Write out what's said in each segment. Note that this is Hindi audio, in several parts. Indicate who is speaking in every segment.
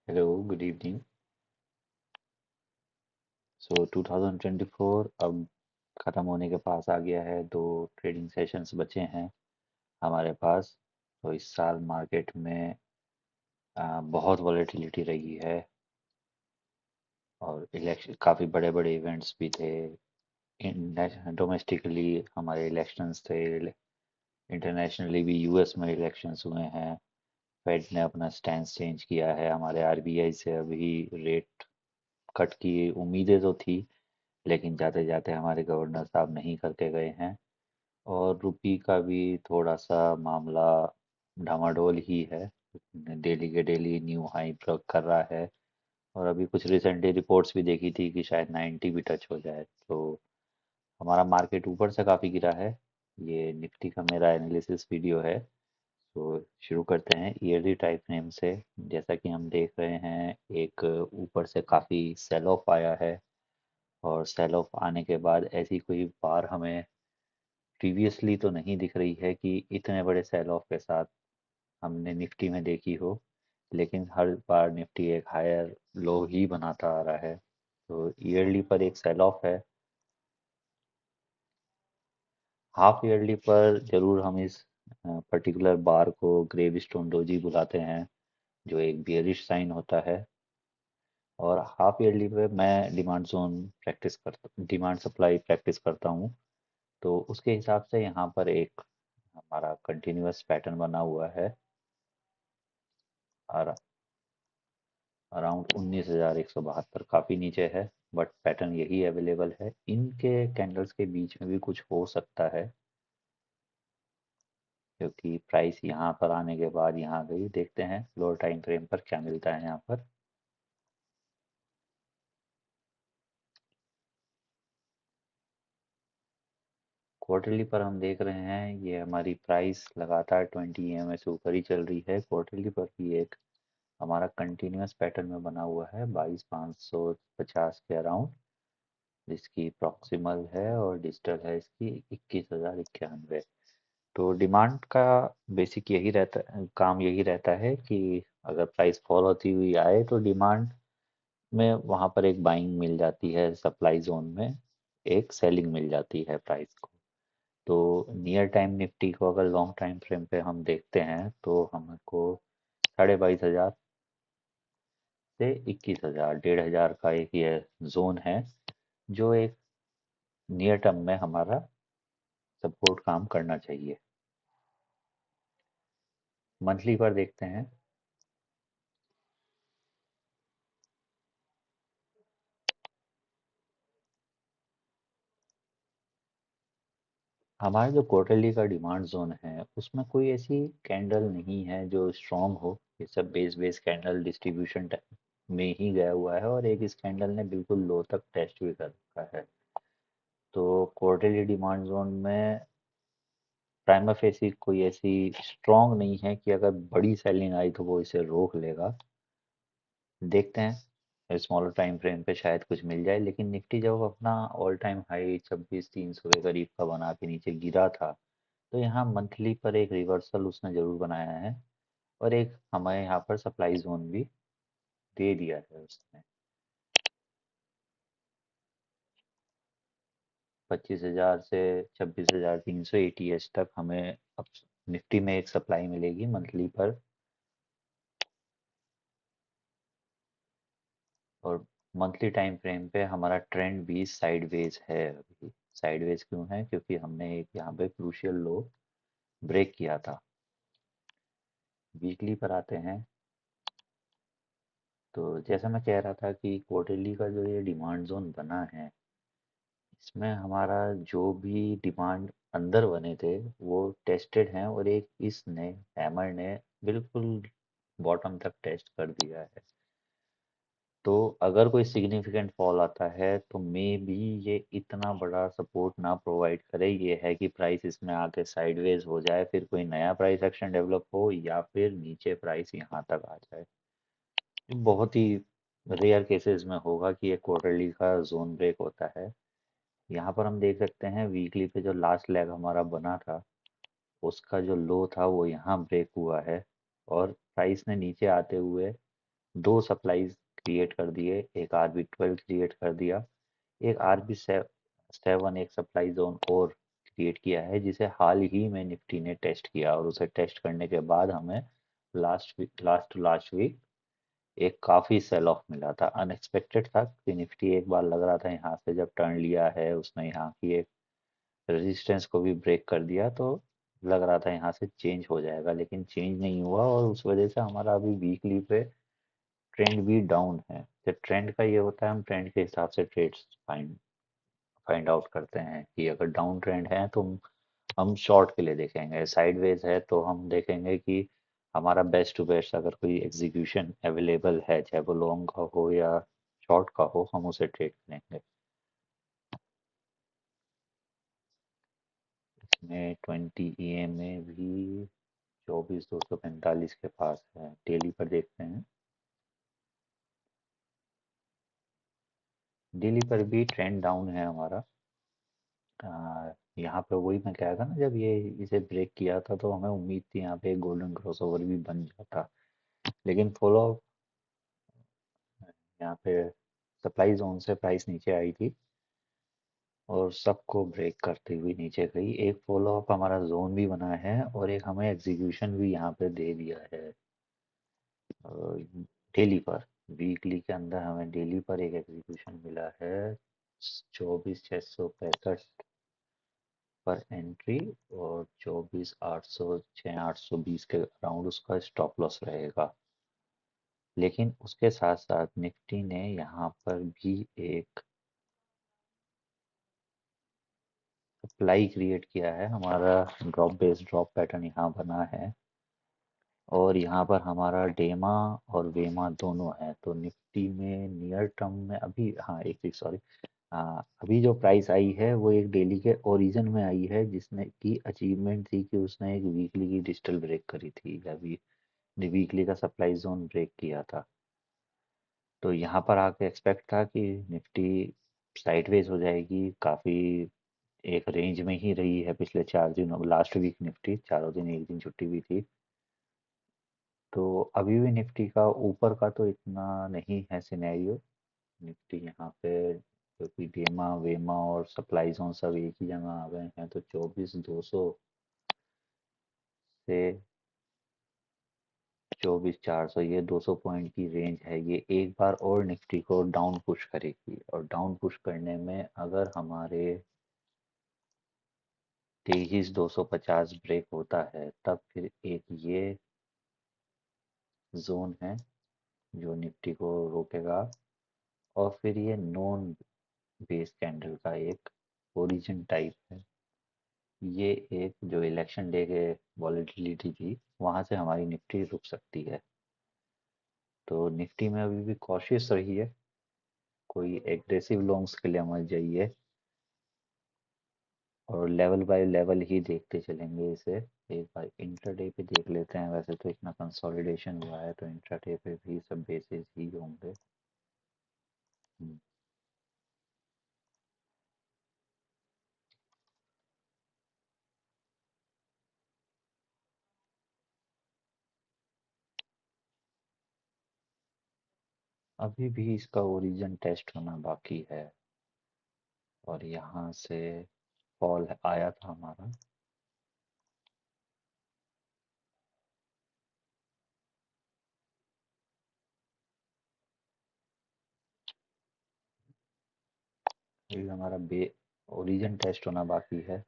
Speaker 1: Hello, good evening. सो 2024 अब ख़त्म होने के पास आ गया है। दो ट्रेडिंग सेशंस बचे हैं हमारे पास। तो इस साल मार्केट में बहुत वॉलेटिलिटी रही है और इलेक्शन काफ़ी बड़े बड़े इवेंट्स भी थे। डोमेस्टिकली हमारे इलेक्शंस थे, इंटरनेशनली भी यूएस में इलेक्शंस हुए हैं। फेड ने अपना स्टैंड चेंज किया है। हमारे आरबीआई से अभी रेट कट की उम्मीदें तो थी, लेकिन जाते जाते हमारे गवर्नर साहब नहीं करके गए हैं। और रुपी का भी थोड़ा सा मामला डामाडोल ही है। डेली के डेली न्यू हाई ब्रेक कर रहा है। और अभी कुछ रिसेंटली रिपोर्ट्स भी देखी थी कि शायद 90 भी टच हो जाए। तो हमारा मार्केट ऊपर से काफ़ी गिरा है। ये निफ्टी का मेरा एनालिसिस वीडियो है। तो शुरू करते हैं ईयरली टाइम फ्रेम से। जैसा कि हम देख रहे हैं, एक ऊपर से काफ़ी सेल ऑफ आया है। और सेल ऑफ आने के बाद ऐसी कोई बार हमें प्रीवियसली तो नहीं दिख रही है कि इतने बड़े सेल ऑफ के साथ हमने निफ्टी में देखी हो। लेकिन हर बार निफ्टी एक हायर लो ही बनाता आ रहा है। तो ईयरली पर एक सेल ऑफ है। हाफ ईयरली पर जरूर हम इस पर्टिकुलर बार को ग्रेव स्टोन डोजी बुलाते हैं, जो एक बियरिश साइन होता है। और हाफ ईयरली पे मैं डिमांड सप्लाई प्रैक्टिस करता हूँ। तो उसके हिसाब से यहाँ पर एक हमारा कंटिन्यूअस पैटर्न बना हुआ है। और अराउंड 19,172 काफ़ी नीचे है। बट पैटर्न यही अवेलेबल है। इनके कैंडल्स के बीच में भी कुछ हो सकता है, क्योंकि प्राइस यहाँ पर आने के बाद यहाँ गई। देखते हैं लोअर टाइम फ्रेम पर क्या मिलता है यहाँ पर। क्वार्टरली पर हम देख रहे हैं, ये हमारी प्राइस लगातार 20 EMA से ऊपर ही चल रही है। क्वार्टरली पर भी एक हमारा कंटिन्यूअस पैटर्न में बना हुआ है 22,550 के अराउंड, जिसकी प्रॉक्सिमल है। और डिजिटल है इसकी 21,091। तो डिमांड का बेसिक यही रहता काम यही रहता है कि अगर प्राइस फॉल होती हुई आए तो डिमांड में वहाँ पर एक बाइंग मिल जाती है, सप्लाई जोन में एक सेलिंग मिल जाती है प्राइस को। तो नियर टाइम निफ्टी को अगर लॉन्ग टाइम फ्रेम पे हम देखते हैं तो हमको 22,500 से 21,000, 1,500 का एक ये जोन है, जो एक नियर टर्म में हमारा सपोर्ट काम करना चाहिए। मंथली पर देखते हैं। हमारा जो क्वार्टरली का डिमांड जोन है उसमें कोई ऐसी कैंडल नहीं है जो स्ट्रांग हो। ये सब बेस बेस कैंडल डिस्ट्रीब्यूशन में ही गया हुआ है। और एक इस कैंडल ने बिल्कुल लो तक टेस्ट भी कर रखा है। तो क्वार्टरली डिमांड जोन में प्राइमा फेसी कोई ऐसी स्ट्रांग नहीं है कि अगर बड़ी सेलिंग आई तो वो इसे रोक लेगा। देखते हैं स्मॉलर टाइम फ्रेम पे शायद कुछ मिल जाए। लेकिन निफ्टी जब अपना ऑल टाइम हाई 26,300 के करीब का बना के नीचे गिरा था, तो यहाँ मंथली पर एक रिवर्सल उसने ज़रूर बनाया है। और एक हमें यहाँ पर सप्लाई जोन भी दे दिया है उसने। 25,000 से 26,300 ATH तक हमें अब निफ्टी में एक सप्लाई मिलेगी मंथली पर। और मंथली टाइम फ्रेम पे हमारा ट्रेंड भी साइडवेज है अभी। साइडवेज क्यों है? क्योंकि हमने एक यहाँ पे क्रूशियल लो ब्रेक किया था। वीकली पर आते हैं। तो जैसा मैं कह रहा था कि क्वार्टरली का जो ये डिमांड जोन बना है, इसमें हमारा जो भी डिमांड अंदर बने थे वो टेस्टेड हैं। और एक इसने हैमर ने बिल्कुल बॉटम तक टेस्ट कर दिया है। तो अगर कोई सिग्निफिकेंट फॉल आता है तो मे बी ये इतना बड़ा सपोर्ट ना प्रोवाइड करे। ये है कि प्राइस इसमें आके साइडवेज हो जाए, फिर कोई नया प्राइस एक्शन डेवलप हो, या फिर नीचे प्राइस यहाँ तक आ जाए। ये बहुत ही रेयर केसेस में होगा कि ये क्वार्टरली का जोन ब्रेक होता है। यहाँ पर हम देख सकते हैं वीकली पे जो लास्ट लेग हमारा बना था, उसका जो लो था वो यहाँ ब्रेक हुआ है। और प्राइस ने नीचे आते हुए दो सप्लाईज क्रिएट कर दिए, एक RB12 क्रिएट कर दिया, एक RB7 एक सप्लाई जोन और क्रिएट किया है, जिसे हाल ही में निफ्टी ने टेस्ट किया, और उसे टेस्ट करने के बाद हमें लास्ट वीक एक काफ़ी सेल ऑफ मिला था। अनएक्सपेक्टेड था कि निफ्टी एक बार लग रहा था यहाँ से जब टर्न लिया है उसने यहाँ की एक रेजिस्टेंस को भी ब्रेक कर दिया, तो लग रहा था यहाँ से चेंज हो जाएगा, लेकिन चेंज नहीं हुआ, और उस वजह से हमारा अभी वीकली पे ट्रेंड भी डाउन है। तो ट्रेंड का ये होता है, हम ट्रेंड के हिसाब से ट्रेड्स फाइंड फाइंड आउट करते हैं कि अगर डाउन ट्रेंड है तो हम शॉर्ट के लिए देखेंगे, साइडवेज है तो हम देखेंगे कि हमारा बेस्ट टू बेस्ट अगर कोई एग्जीक्यूशन अवेलेबल है, चाहे वो लॉन्ग का हो या शॉर्ट का हो, हम उसे ट्रेड करेंगे। इसमें 20 EMA भी 24,245 के पास है। डेली पर देखते हैं, डेली पर भी ट्रेंड डाउन है हमारा। यहाँ पे वही मैं कह रहा था ना, जब ये इसे ब्रेक किया था तो हमें उम्मीद थी यहाँ पे गोल्डन क्रॉसओवर भी बन जाता, लेकिन फॉलो यहाँ पे सप्लाई जोन से प्राइस नीचे आई थी और सबको ब्रेक करते हुए नीचे गई। एक फॉलो अप हमारा जोन भी बना है और एक हमें एग्जीक्यूशन भी यहाँ पे दे दिया है डेली पर। वीकली के अंदर हमें डेली पर एक एग्जीक्यूशन मिला है 24,665 पर एंट्री, और 24,806 820 के अराउंड उसका स्टॉप लॉस रहेगा। लेकिन उसके साथ साथ निफ्टी ने यहाँ पर भी एक सप्लाई क्रिएट किया है। हमारा ड्रॉप पैटर्न यहाँ बना है, और यहाँ पर हमारा डेमा और वेमा दोनों है। तो निफ्टी में नियर टर्म में अभी, हाँ एक चीज सॉरी, अभी जो प्राइस आई है वो एक डेली के ओरिजिन में आई है, जिसने की अचीवमेंट थी कि उसने एक वीकली की डिजिटल ब्रेक करी थी, या वीकली का सप्लाई जोन ब्रेक किया था। तो यहाँ पर आके एक्सपेक्ट था कि निफ्टी साइडवेज हो जाएगी, काफ़ी एक रेंज में ही रही है पिछले 4 दिनों। लास्ट वीक निफ्टी चारों दिन एक दिन छुट्टी भी थी, तो अभी भी निफ्टी का ऊपर का तो इतना नहीं है सिनेरियो। निफ्टी यहाँ पे क्योंकि डेमा वेमा और सप्लाई जोन सब एक ही जगह आ गए हैं, तो 24,200 से 24,400, ये 200 पॉइंट की रेंज है। ये एक बार और निफ्टी को डाउन पुश करेगी, और डाउन पुश करने में अगर हमारे 23,250 ब्रेक होता है, तब फिर एक ये जोन है जो निफ्टी को रोकेगा, और फिर ये नॉन बेस कैंडल का एक ओरिजिन टाइप है। ये एक जो इलेक्शन डे के वॉलेटिलिटी थी, वहां से हमारी निफ्टी रुक सकती है। तो निफ्टी में अभी भी कॉशियस रहिए, कोई एग्रेसिव लॉन्ग्स के लिए मत जाइए, और लेवल बाय लेवल ही देखते चलेंगे इसे। एक बार इंट्राडे पे देख लेते हैं, वैसे तो इतना कंसोलिडेशन हुआ है तो इंट्राडे पे भी सब बेसिस ही होंगे। हम्म, अभी भी इसका ओरिजिन टेस्ट होना बाकी है, और यहाँ से फॉल आया था हमारा। अभी हमारा बे ओरिजिन टेस्ट होना बाकी है।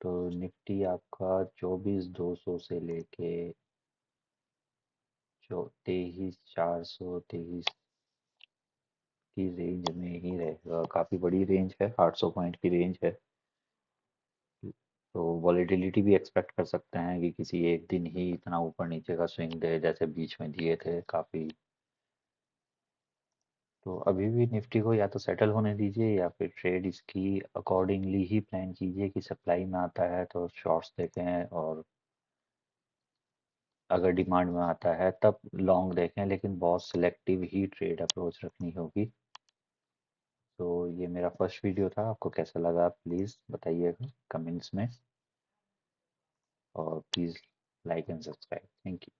Speaker 1: तो निफ्टी आपका 24,200 से लेके जो 23,423 की रेंज में ही रहेगा। काफ़ी बड़ी रेंज है, 800 पॉइंट की रेंज है। तो वॉलेटिलिटी भी एक्सपेक्ट कर सकते हैं कि किसी एक दिन ही इतना ऊपर नीचे का स्विंग दे, जैसे बीच में दिए थे काफ़ी। तो अभी भी निफ्टी को या तो सेटल होने दीजिए, या फिर ट्रेड इसकी अकॉर्डिंगली ही प्लान कीजिए कि सप्लाई में आता है तो शॉर्ट्स देखें, और अगर डिमांड में आता है तब लॉन्ग देखें, लेकिन बहुत सिलेक्टिव ही ट्रेड अप्रोच रखनी होगी। तो ये मेरा फर्स्ट वीडियो था, आपको कैसा लगा प्लीज़ बताइएगा कमेंट्स में, और please like and subscribe. Thank you.